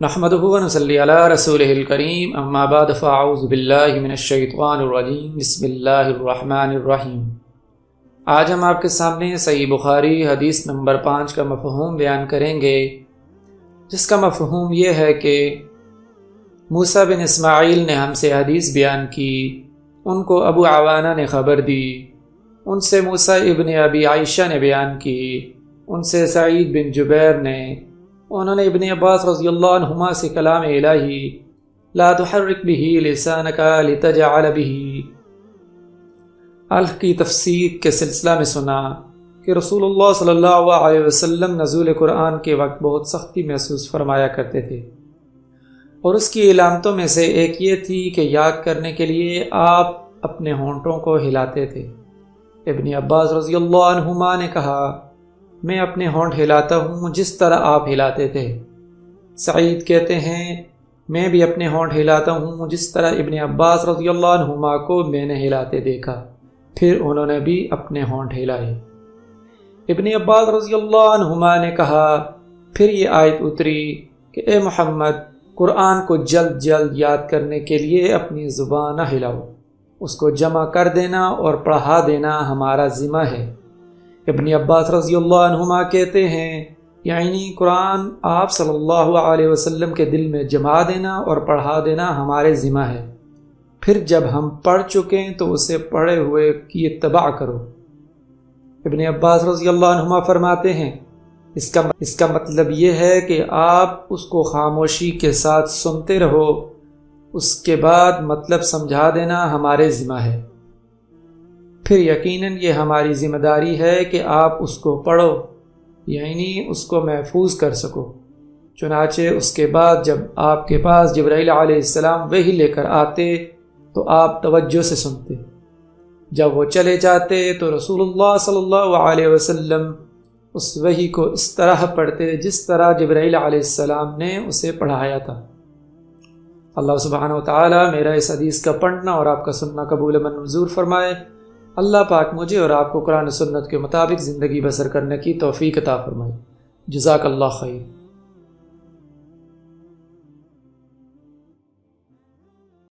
نحمده ونصلی علی رسولہ الکریم اما بعد فاعوذ باللہ من الشیطان الرجیم بسم اللہ الرحمن الرحیم۔ آج ہم آپ کے سامنے صحیح بخاری حدیث نمبر 5 کا مفہوم بیان کریں گے، جس کا مفہوم یہ ہے کہ موسیٰ بن اسماعیل نے ہم سے حدیث بیان کی، ان کو ابو عوانہ نے خبر دی، ان سے موسیٰ ابن ابی عائشہ نے بیان کی، ان سے سعید بن جبیر نے، انہوں نے ابن عباس رضی اللہ عنہما سے کلام الہی لا تحرک به لسانک لتجعل به الف کی تفسیر کے سلسلہ میں سنا کہ رسول اللہ صلی اللہ علیہ وسلم نزول قرآن کے وقت بہت سختی محسوس فرمایا کرتے تھے، اور اس کی علامتوں میں سے ایک یہ تھی کہ یاد کرنے کے لیے آپ اپنے ہونٹوں کو ہلاتے تھے۔ ابن عباس رضی اللہ عنہما نے کہا، میں اپنے ہونٹ ہلاتا ہوں جس طرح آپ ہلاتے تھے۔ سعید کہتے ہیں، میں بھی اپنے ہونٹ ہلاتا ہوں جس طرح ابن عباس رضی اللہ عنہما کو میں نے ہلاتے دیکھا، پھر انہوں نے بھی اپنے ہونٹ ہلائے۔ ابن عباس رضی اللہ عنہما نے کہا، پھر یہ آیت اتری کہ اے محمد، قرآن کو جلد جلد یاد کرنے کے لیے اپنی زبان نہ ہلاؤ، اس کو جمع کر دینا اور پڑھا دینا ہمارا ذمہ ہے۔ ابن عباس رضی اللہ عنہما کہتے ہیں، یعنی قرآن آپ صلی اللہ علیہ وسلم کے دل میں جما دینا اور پڑھا دینا ہمارے ذمہ ہے، پھر جب ہم پڑھ چکیں تو اسے پڑھے ہوئے کی اتباع کرو۔ ابن عباس رضی اللہ عنہما فرماتے ہیں، اس کا مطلب یہ ہے کہ آپ اس کو خاموشی کے ساتھ سنتے رہو، اس کے بعد مطلب سمجھا دینا ہمارے ذمہ ہے، پھر یقیناً یہ ہماری ذمہ داری ہے کہ آپ اس کو پڑھو، یعنی اس کو محفوظ کر سکو۔ چنانچہ اس کے بعد جب آپ کے پاس جبرائیل علیہ السلام وحی لے کر آتے تو آپ توجہ سے سنتے، جب وہ چلے جاتے تو رسول اللہ صلی اللہ علیہ وسلم اس وحی کو اس طرح پڑھتے جس طرح جبرائیل علیہ السلام نے اسے پڑھایا تھا۔ اللہ سبحانہ و تعالی میرا اس حدیث کا پڑھنا اور آپ کا سننا قبول منظور فرمائے۔ اللہ پاک مجھے اور آپ کو قرآن و سنت کے مطابق زندگی بسر کرنے کی توفیق عطا فرمائے۔ جزاک اللہ خیر۔